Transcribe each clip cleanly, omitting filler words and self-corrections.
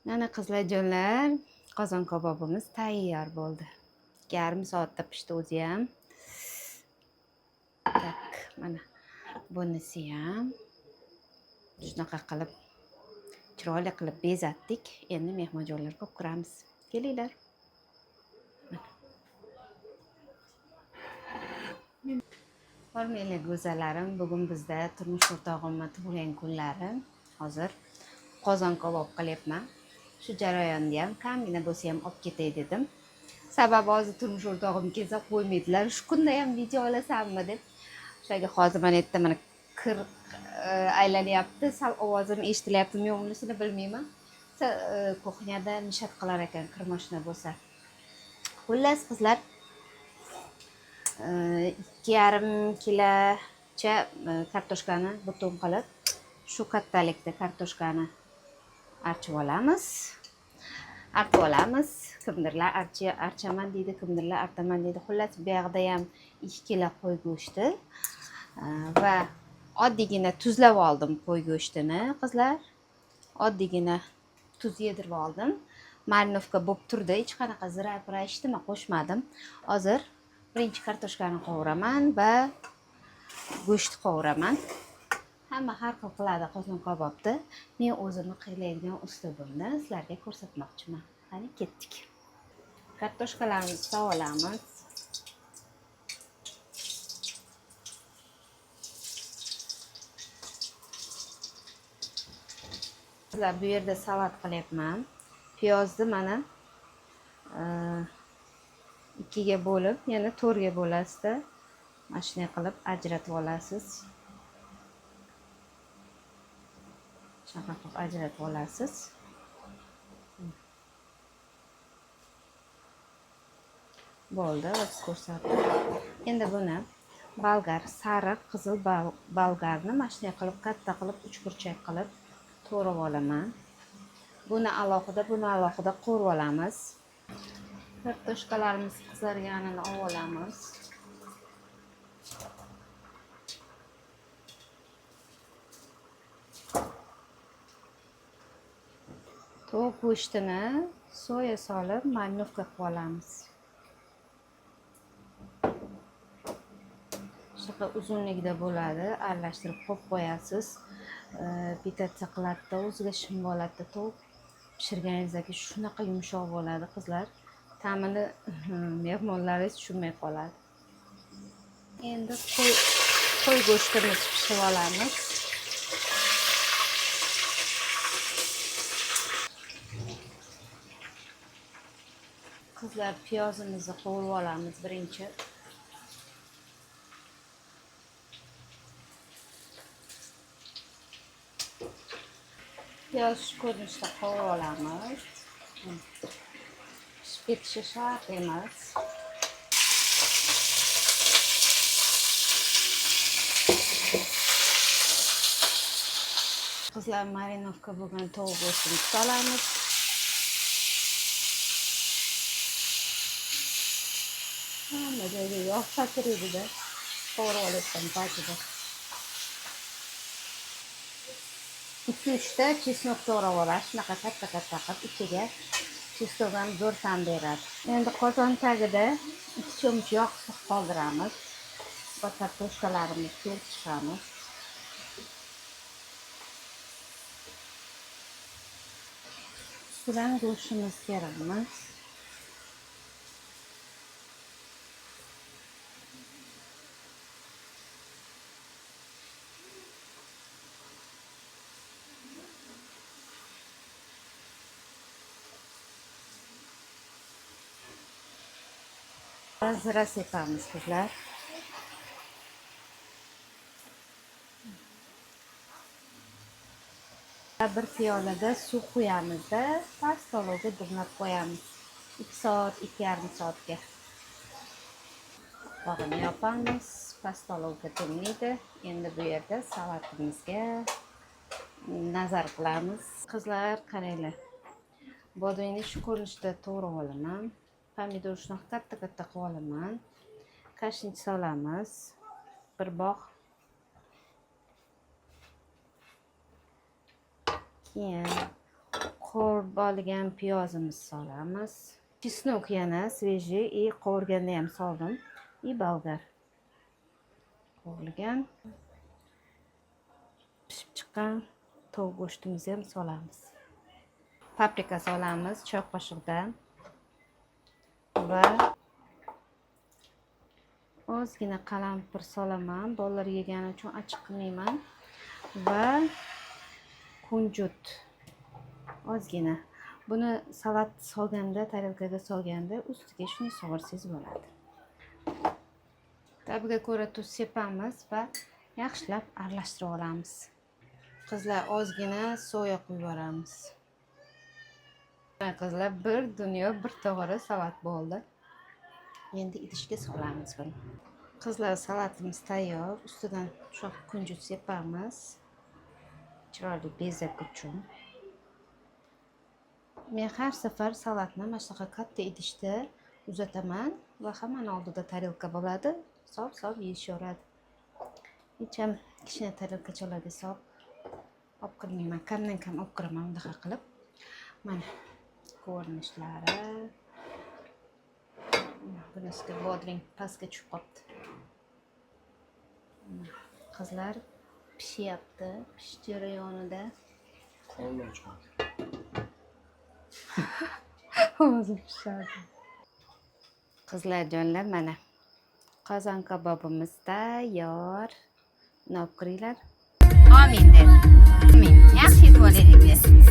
Mana qizlarjonlar, qozon kabobimiz tayyor bo'ldi. Yarim soatda pishdi o'zi ham. Tak, mana bunisi ham shunaqa qilib chiroyli qilib bezatdik. Endi mehmonjonlarga olib kiramiz. Kelinglar. Hormanglar go'zallarim, bugun bizda turmush o'rtog'imning tug'ilgan kunlari. Hozir qozon kabob qilyapman. Shu jarayonda ham kamgina bo'lsa ham olib ketay dedim. Sababi hozir turmush o'rtog'im kelsa qo'ymaydilar. Shu kunda ham video olasanmi deb. O'shaga hozir mana yerda mana kir aylanyapti. Sal ovozim eshitilyaptimi yo'qmi bilmayman. Kuxnyada nishat qilar ekan kir mashina bo'lsa. Xullas qizlar 2,5 kilocha kartoshkani butun qilib shu kattalikda kartoshkani archib olamiz. Kimdirlar archaman deydi, kimdirlar artaman deydi. Xullas bu yoqda ham 2 kilo qo'y go'shti va oddiygina tuzlab oldim qo'y go'shtini qizlar. Oddiygina tuz yedirib oldim. Marinovka bo'lib turdi. Hech qanaqa zira-pira hech nima qo'shmadim. Hozir birinchi kartoshkani qovuraman va go'sht qovuraman. Hamma har xil qiladi qozon kabobni. Men o'zimni qiylaydigan uslubimni sizlarga ko'rsatmoqchiman. Qani ketdik. Kartoshkalarimizni tovolamiz. Sizlar bu yerda salat qilyapman. Piyozni mana 2ga bo'lib, yana 4ga bo'lasizda. Mana shunday qilib ajratib olasiz. Shunaqa qilib ajratib olasiz. Bo'ldi, o'z ko'rsatdim. Endi buni bolgar, sariq, qizil bolgarni mana shunday qilib katta qilib 3 burchak qilib to'g'rab olaman. Buni alohida qo'rib olamiz. Kartoshkalarimiz qizarganini olamiz. Tovuq go'shtini soya solib marinovka qilib olamiz. Shunaqa uzunlikda bo'ladi, aralashtirib qo'yib qo'yasiz. Pitatsiya qiladida o'ziga shim bo'ladi. Tovuq pishirganingizdagi shunaqa yumshoq bo'ladi qizlar. Ta'mini mehmonlaringiz tushunmay qoladi. Endi qo'y go'shtimizni pishirib olamiz. Qizlar piyozimizni qovurib olamiz birinchi. Piyoz shu ko'rinishda qovurib olamiz. Pishib ketishi shart emas. Qizlar marinovka bo'lgan tovuq go'shtini solamiz. Hamma joyga yog' sakraydi-da. Qovurib olayotgan paytida. 2-3 ta chesnok to'g'rab olasiz. Shunaqa katta qilib ichiga chesnok ham zo'r ta'm beradi. Endi qozon tagida 2 cho'mich yog' qoldiramiz. Va kartoshkalarimizni keltiramiz. Ustidan go'shtimizni teramiz. Zira sepamiz qizlar. Bir piyolada suv quyamizda, past olovga dimlab qo'yamiz. 2 soat, 2,5 soatga. Bog'ini yopamiz, past olovga dimlaydi. Endi bu yerda salatimizga nazar qilamiz. Qizlar, qaranglar. Bodringni shu ko'rinishda to'g'rab olaman. Pomidor shunaqa katta qilib olaman. Kashnich solamiz. Bir bog'. Keyin qovurib olgan piyozimizni solamiz. Chesnok yana svejiy и qovurganda ham soldim. И bolgar qovurilgan. Pishib chiqqan tovuq go'shtimizni ham solamiz. Paprika solamiz choy qoshiqdan va ozgina qalampir solaman. Bolalar yegani uchun achchiq qilmayman. Va kunjut ozgina. Buni salat solganda, tarelkaga solganda ustiga shuni sovursangiz bo'ladi. Tabiga ko'ra tuz sepamiz va yaxshilab aralashtirib olamiz. Qizlar ozgina soya quyib yuboramiz. Qizlar bir dunyo bir tog'ora salat bo'ldi. Endi idishga solamiz buni. Qizlar salatimiz tayyor. Ustidan shoh kunjut sepamiz. Chiroyli bezak uchun. Men har safar salatni mana shunaqa katta idishda uzataman va hammaning oldida tarelka bo'ladi. Sof yeyishaveradi. Hech ham kichkina tarelkachalarga solib olib kirmayman. Kamdan kam olib kiraman bunaqa qilib. Mana ko'rinishlari. Bunisiga bodring pastga tushib qolibdi. Qizlar pishyapti. Pish jarayonida. Qo'lni ochmadi. O'zi pishadi. Qizlar jonlar mana qozon kabobimiz tayyor. Uni olib kiringlar. Amin de. Amin. Yaxshi yetib olaylik.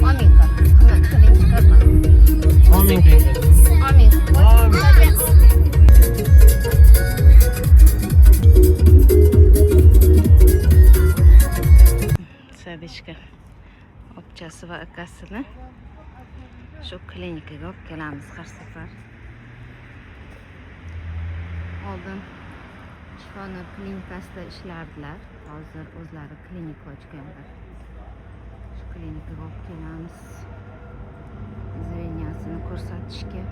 Amin qil. Qiling chiqarma. Amin. Amin. Sadishka obchasi va akasini shu klinikaga olib kelamiz har safar. Oldin shifona klinikasida ishlardilar. Hozir o'zlari klinika ochganlar. Shu klinikaga olib kelamiz. Zveniyasini ko'rsatishga.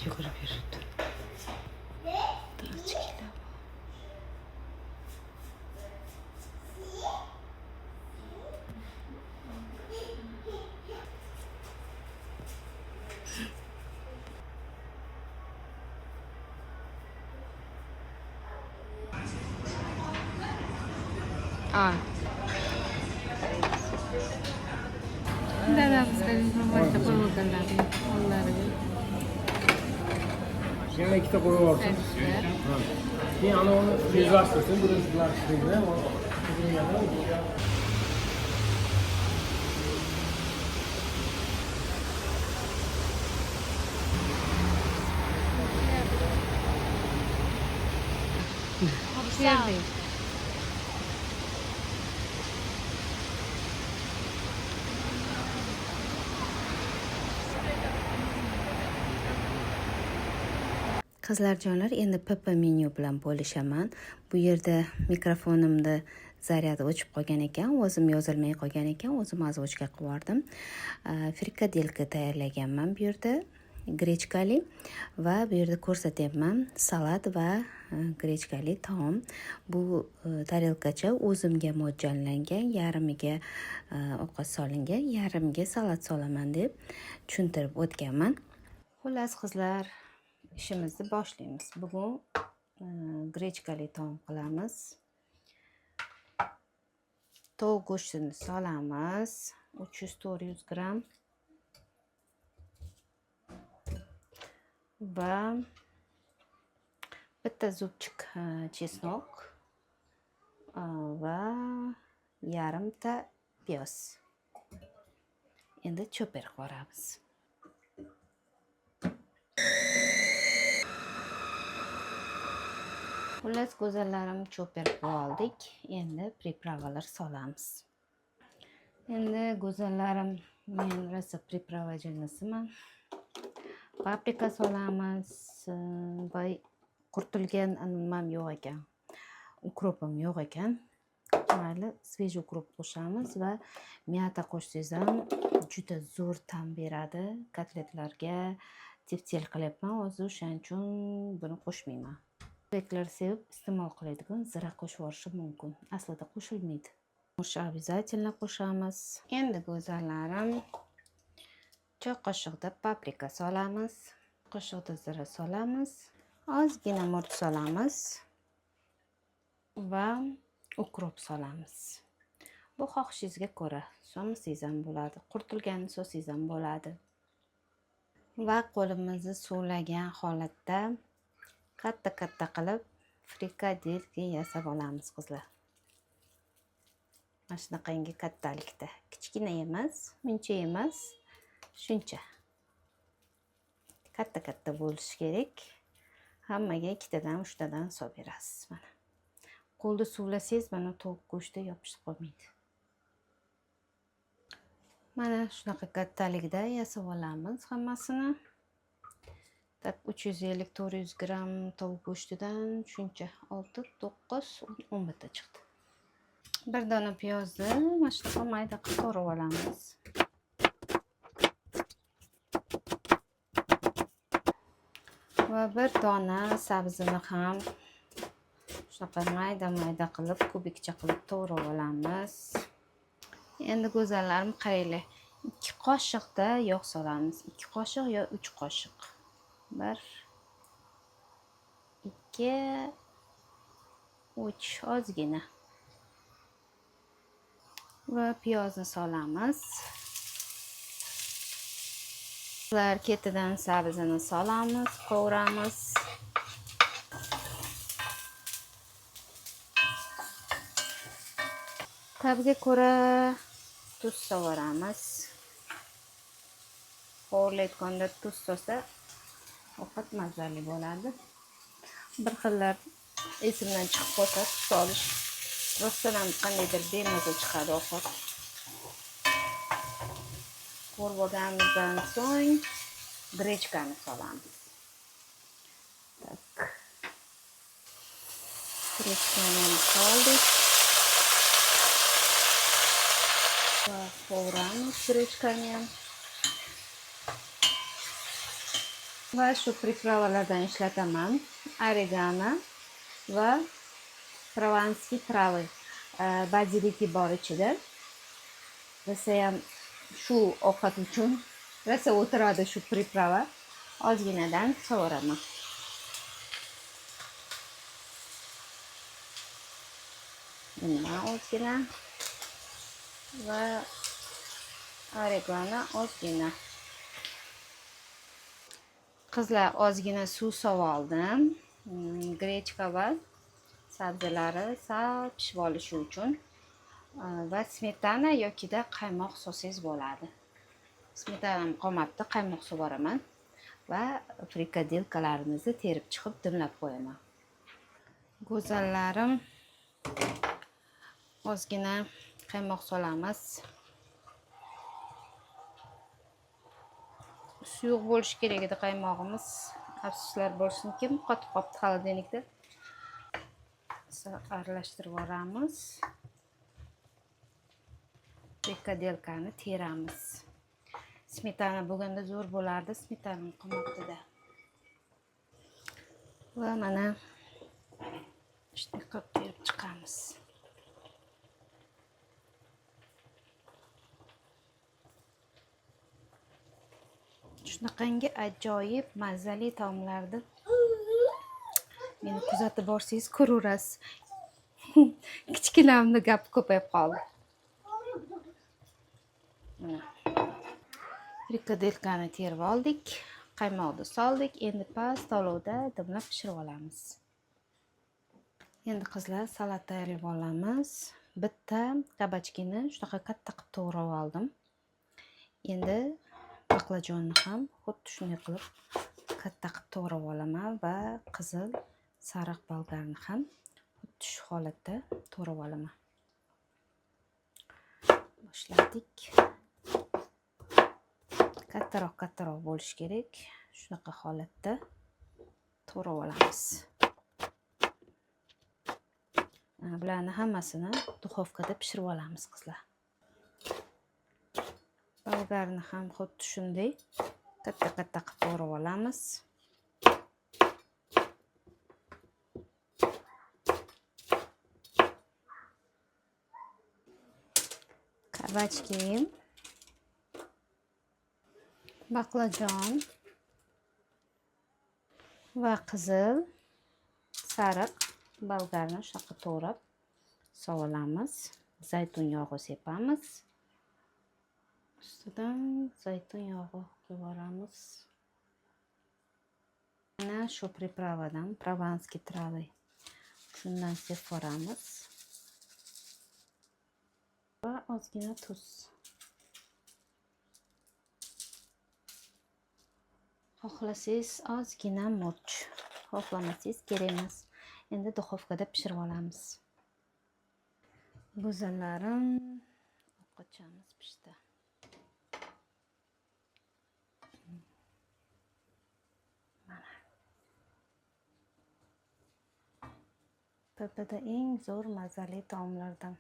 Yugurib yuribdi. Yana ikkita qo'yib yuborsin. Keyin ana uni bezlashtirsin, birlashtirsin. Qizlar jonlar, endi PP menyu bilan bo'lishaman. Bu yerda mikrofonimda zaryadi o'chib qolgan ekan, o'zim yozilmay qolgan ekan, o'zim ozvochka qilib yubordim. Frikadelka tayyorlaganman bu yerda, grechkali va bu yerda ko'rsatyapman salat va grechkali taom. Bu tarelkacha o'zimga mo'ljallangan, yarimiga ovqat solingan, yarimiga salat solaman deb tushuntirib o'tganman. Xullas qizlar, ishimizni boshlaymiz. Bugun grechkali taom qilamiz. Tovuq go'shtini solamiz. 300-400 gram. Va bitta zubchik chesnok va yarimta piyoz. Endi choper qilamiz. Xullas go'zallarim choper qilib oldik. Endi pripravalar solamiz. Endi go'zallarim, men rosa pripravajinisiman. Paprika solamiz va qurtilgan nimam yo'q ekan. Ukropim yo'q ekan. Mayli, svejiy ukrop qo'shamiz va miyata qo'shsangiz ham juda zo'r ta'm beradi. Kotletlarga tiftel qilyapman, o'zi o'shaning uchun buni qo'shmayman. Beklar sevib iste'mol qiladigan zira qo'shib yuborishi mumkin. Aslida qo'shilmaydi. Murch обязательно qo'shamiz. Endi go'zallarim, choy qoshiqda paprika solamiz. Qoshiqda zira solamiz. Ozgina murch solamiz va ukrop solamiz. Bu xohishingizga ko'ra solmasangiz ham bo'ladi, quritilganini solsangiz ham bo'ladi. Va qo'limizni suvlagan holatda katta qilib frikadelka yasab olamiz qizlar. Mana shunaqangi kattalikda, kichkina emas, muncha emas, shuncha. Katta bo'lishi kerak. Hammaga 2tadan 3tadan solib berasiz mana. Qo'lda suvlasangiz mana tovuq go'shti yopishib qolmaydi. Mana shunaqa kattalikda yasab olamiz hammasini. 350-400 gram tovuq go'shtidan shuncha 6, 9, 10 bitta chiqdi. Bir dona piyozni mana shunaqa mayda qilib to'g'rab olamiz. Va bir dona sabzini ham shunaqa mayda qilib kubikcha qilib to'g'rab olamiz. Endi go'zallarim qaranglar. 2 qoshiqda yog' solamiz. 2 qoshiq yo 3 qoshiq. 1 2 3 ozgina. Va piyozni solamiz. Ketidan sabzini solamiz, qovuramiz. Tabga ko'ra tuz sovaramiz. Qovurilayotganda tuz solsa ovqat mazali bo'ladi. Bir xillar esimdan chiqib qolsa tuz solish rostdan ham qandaydir bemaza chiqadi ovqat. Qovurib olganimizdan so'ng grechkani solamiz. Grechkani soldik. Va qovuramiz grechkani ham. Va shu pripravalardan ishlataman. Oregano va provanskiy travi. Baziliki bor ichida. Rosa ham shu ovqat uchun rosa o'tiradi shu priprava. Ozginadan qovuraman. Bundan ozgina va oregano ozgina. Qizlar, ozgina suv soldim. Grechka va sabzalari sal pishib olishi uchun. Va smetana yokida qaymoq solsangiz bo'ladi. Smetanam qolmabdi, qaymoq so'raman va frikadelkalarimizni terib chiqib dimlab qo'yaman. Go'zallarim, ozgina qaymoq solamiz. Suyuq bo'lishi kerak edi qaymog'imiz. Afsuslar bo'lsinki, qotib qolibdi xolodilnikda. Aralashtirib yuboramiz. Frikadelkani teramiz. Smetana bo'lganda zo'r bo'lardi, smetana qolmabdi-da. Va mana shunday qilib terib chiqamiz. Shunaqangi ajoyib mazali taomlarni meni kuzatib borsangiz ko'raverasiz. Kichkinamni gap ko'payib qoldi. Frikadelkani terib oldik, qaymoqni soldik. Endi past olovda dimlab pishirib olamiz. Endi qizlar salat tayyorlab olamiz. Bitta kabachkini shunaqa katta qilib to'g'rab oldim. Endi baqlajonni ham xuddi shunday qilib katta qilib to'g'rab olaman va qizil sariq bolgarni ham xuddi shu holatda to'g'rab olaman. Boshladik. Kattaroq bo'lishi kerak. Shunaqa holatda to'g'rab olamiz. Bularni hammasini duxovkada pishirib olamiz qizlar. Bolgarni ham xuddi shunday katta qilib to'g'rab olamiz. kabachki, baqlajon va qizil, sariq bolgarni shunaqa to'g'rab sovulamiz. Zaytun yog'i sepamiz. Ustidan zaytun yog'i quyib yuboramiz. Mana shu pripravadan, provanskiy travi. Shundan sepib yuboramiz. Va ozgina tuz. Xohlasangiz ozgina murch, xohlamasangiz kerak emas. Endi duxovkada pishirib olamiz. Go'zallarim ovqatchamiz pishdi. Mana. PPda eng zo'r mazali taomlardan.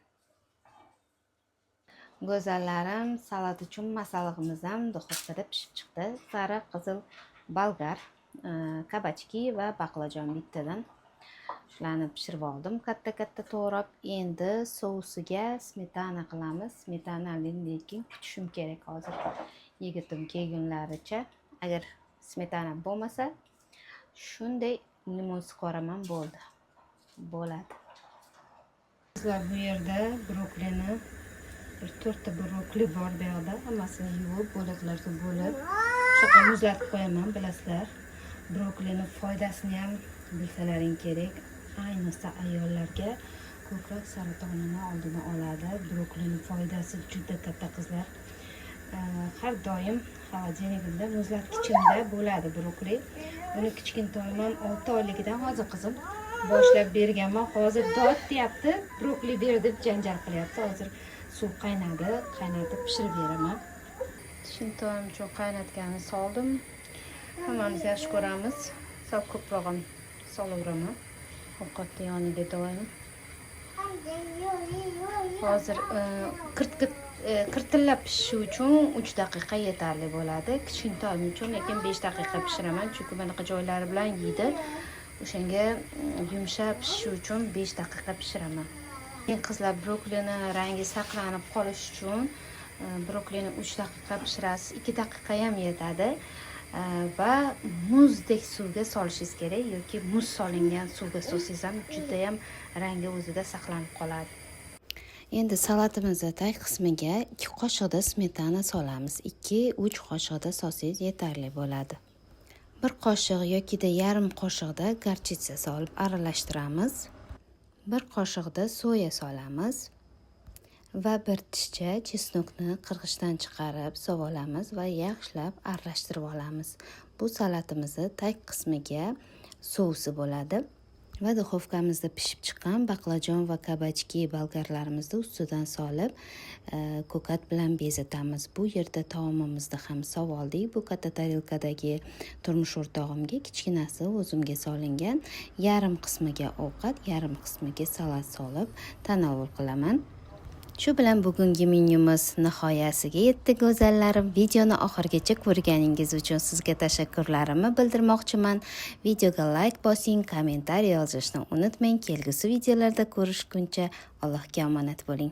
Go'zallarim, salat uchun masallig'imiz ham duxovkada pishib chiqdi. Sariq, qizil, bolgar, kabachki va baqlajon bittadan. Shularni pishirib oldim, katta-katta to'g'rab. Endi sousiga smetana qilamiz. Smetanani lekin kutishim kerak hozir. Yigitim kelgunlaricha. Agar smetana bo'lmasa, shunday limon suqoraman bo'ldi. Bo'ladi. Sizlar bu yerda brokolini bir 4 ta brokoli bor bu yerda. Hammasini yuvib, bo'laklarga bo'lib, shunaqa muzlatib qo'yaman, bilasizlar. Brokolini foydasini ham bilsalaring kerak. Ayniqsa ayollarga ko'krak saratonini oldini oladi. Brokolini foydasi juda katta qizlar. Har doim xolodilnikda muzlatkichimda bo'ladi brokoli. Uni kichkintoyim ham 6 oyligidan hozir qizim boshlab berganman. Hozir dod deyapti, brokoli ber deb janjal qilyapti. Hozir suv qaynadi, qaynatib pishirib beraman. Kichkintoyim uchun qaynatganini soldim. Hammamiz yaxshi ko'ramiz. Sal ko'proq ham solaveraman. Ovqatni yoniga doim. Hozir qirtillab pishishi uchun 3 daqiqa yetarli bo'ladi. Kichkintoyim uchun lekin 5 daqiqa pishiraman, chunki bunaqa joylari bilan yeydi. O'shanga yumshab pishishi uchun 5 daqiqa pishiraman. Qizlar brokolini rangi saqlanib qolish uchun brokolini 3 daqiqa pishirasiz, 2 daqiqa ham yetadi. Va muzdek suvga solishingiz kerak yoki muz solingan suvga solsangiz ham juda ham rangi o'zida saqlanib qoladi. Endi salatimizni tag qismiga 2 qoshiqda smetana solamiz. 2-3 qoshiqda solsangiz yetarli bo'ladi. 1 qoshiq yokida yarim qoshiqda gorchitsa solib aralashtiramiz. 1 qoshiqda soya solamiz. Va 1 tishcha chesnokni qirg'ichdan chiqarib sovulamiz va yaxshilab aralashtirib olamiz. Bu salatimizni tag qismiga sousi bo'ladi va duxovkamizda pishib chiqqan baqlajon va kabachki bolgarlarimizni ustidan solib ko'kat bilan bezatamiz. Bu yerda taomimizni ham sovoldik. Bu katta tarelkadagi turmush o'rtog'imga kichkinasi o'zimga solingan, yarim qismiga ovqat, yarim qismiga salat solib tanovul qilaman. Shu bilan bugungi menyumiz nihoyasiga yetdi go'zallarim. Videoni oxirigacha ko'rganingiz uchun sizga tashakkurlarimni bildirmoqchiman. Videoga like bosing, kommentariy yozishni unutmang. Kelgusi videolarda ko'rishguncha Allohga omonat bo'ling.